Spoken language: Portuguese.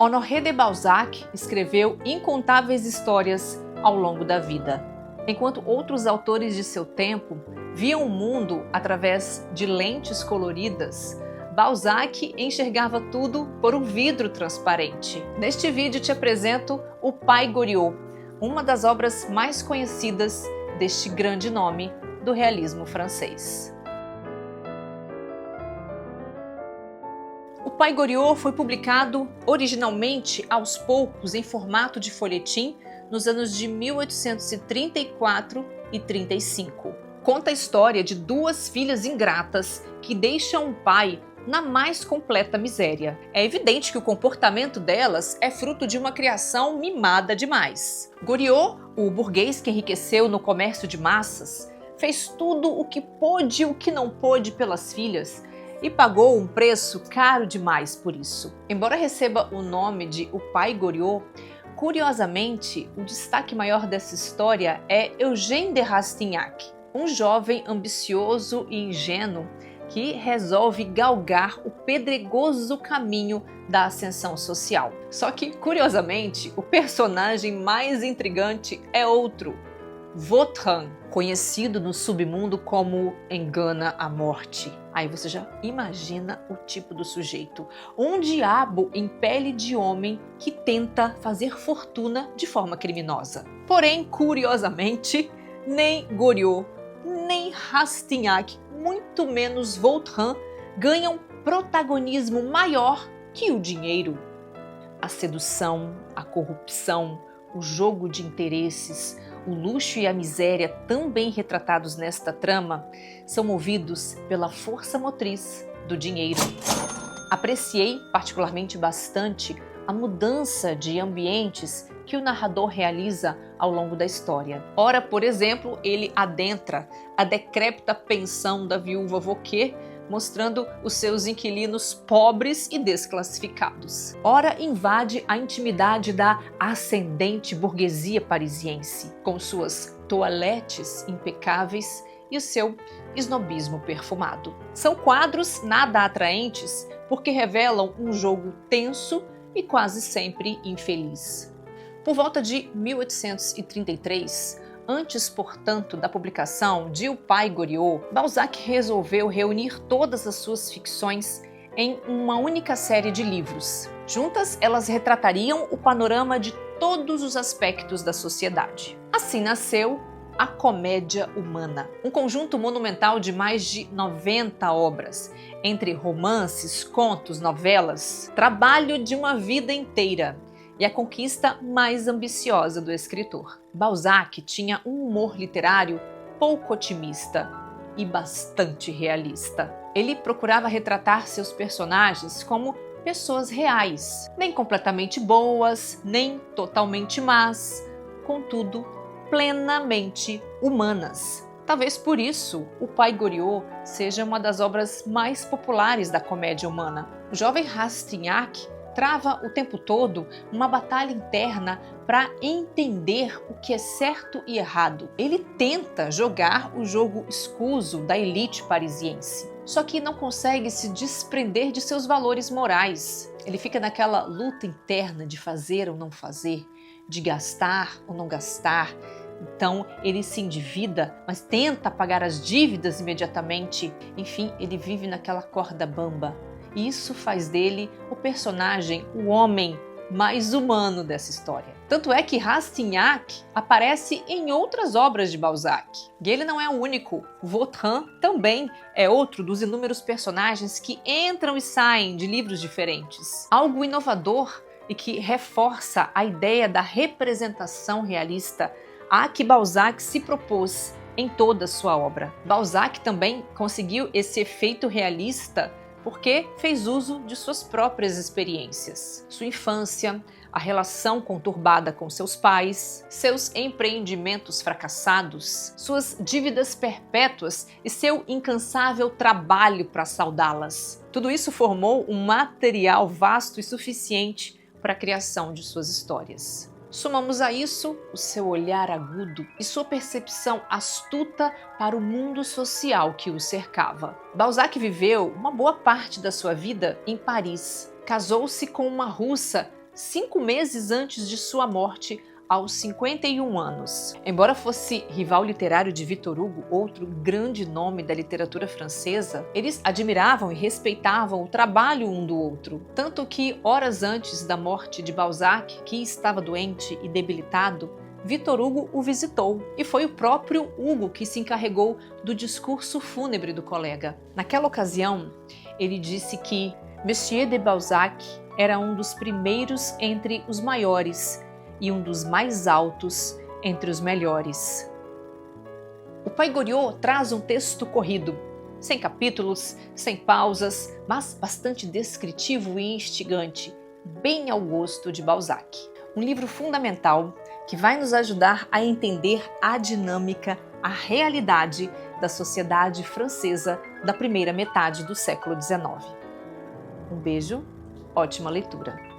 Honoré de Balzac escreveu incontáveis histórias ao longo da vida. Enquanto outros autores de seu tempo viam o mundo através de lentes coloridas, Balzac enxergava tudo por um vidro transparente. Neste vídeo te apresento O Pai Goriot, uma das obras mais conhecidas deste grande nome do realismo francês. O Pai Goriot foi publicado originalmente aos poucos em formato de folhetim nos anos de 1834 e 35. Conta a história de duas filhas ingratas que deixam o pai na mais completa miséria. É evidente que o comportamento delas é fruto de uma criação mimada demais. Goriot, o burguês que enriqueceu no comércio de massas, fez tudo o que pôde e o que não pôde pelas filhas e pagou um preço caro demais por isso. Embora receba o nome de O Pai Goriot, curiosamente, o destaque maior dessa história é Eugène de Rastignac, um jovem ambicioso e ingênuo que resolve galgar o pedregoso caminho da ascensão social. Só que, curiosamente, o personagem mais intrigante é outro, Vautrin, conhecido no submundo como Engana a Morte. Aí você já imagina o tipo do sujeito. Um diabo em pele de homem que tenta fazer fortuna de forma criminosa. Porém, curiosamente, nem Goriot, nem Rastignac, muito menos Vautrin, ganham protagonismo maior que o dinheiro. A sedução, a corrupção, o jogo de interesses, o luxo e a miséria, tão bem retratados nesta trama, são movidos pela força motriz do dinheiro. Apreciei particularmente bastante a mudança de ambientes que o narrador realiza ao longo da história. Ora, por exemplo, ele adentra a decrépita pensão da viúva Vauquer, mostrando os seus inquilinos pobres e desclassificados. Ora, invade a intimidade da ascendente burguesia parisiense, com suas toaletes impecáveis e o seu snobismo perfumado. São quadros nada atraentes porque revelam um jogo tenso e quase sempre infeliz. Por volta de 1833, antes, portanto, da publicação de O Pai Goriot, Balzac resolveu reunir todas as suas ficções em uma única série de livros. Juntas, elas retratariam o panorama de todos os aspectos da sociedade. Assim nasceu a Comédia Humana, um conjunto monumental de mais de 90 obras, entre romances, contos, novelas, trabalho de uma vida inteira e a conquista mais ambiciosa do escritor. Balzac tinha um humor literário pouco otimista e bastante realista. Ele procurava retratar seus personagens como pessoas reais, nem completamente boas, nem totalmente más, contudo, plenamente humanas. Talvez por isso O Pai Goriot seja uma das obras mais populares da comédia humana. O jovem Rastignac trava o tempo todo uma batalha interna para entender o que é certo e errado. Ele tenta jogar o jogo escuso da elite parisiense, só que não consegue se desprender de seus valores morais. Ele fica naquela luta interna de fazer ou não fazer, de gastar ou não gastar. Então ele se endivida, mas tenta pagar as dívidas imediatamente. Enfim, ele vive naquela corda bamba. E isso faz dele o personagem, o homem mais humano dessa história. Tanto é que Rastignac aparece em outras obras de Balzac. E ele não é o único. Vautrin também é outro dos inúmeros personagens que entram e saem de livros diferentes. Algo inovador e que reforça a ideia da representação realista a que Balzac se propôs em toda a sua obra. Balzac também conseguiu esse efeito realista porque fez uso de suas próprias experiências. Sua infância, a relação conturbada com seus pais, seus empreendimentos fracassados, suas dívidas perpétuas e seu incansável trabalho para saldá-las. Tudo isso formou um material vasto e suficiente para a criação de suas histórias. Somamos a isso o seu olhar agudo e sua percepção astuta para o mundo social que o cercava. Balzac viveu uma boa parte da sua vida em Paris. Casou-se com uma russa 5 meses antes de sua morte, aos 51 anos. Embora fosse rival literário de Victor Hugo, outro grande nome da literatura francesa, eles admiravam e respeitavam o trabalho um do outro. Tanto que, horas antes da morte de Balzac, que estava doente e debilitado, Victor Hugo o visitou, e foi o próprio Hugo que se encarregou do discurso fúnebre do colega. Naquela ocasião, ele disse que Monsieur de Balzac era um dos primeiros entre os maiores e um dos mais altos entre os melhores. O Pai Goriot traz um texto corrido, sem capítulos, sem pausas, mas bastante descritivo e instigante, bem ao gosto de Balzac. Um livro fundamental que vai nos ajudar a entender a dinâmica, a realidade da sociedade francesa da primeira metade do século XIX. Um beijo, ótima leitura!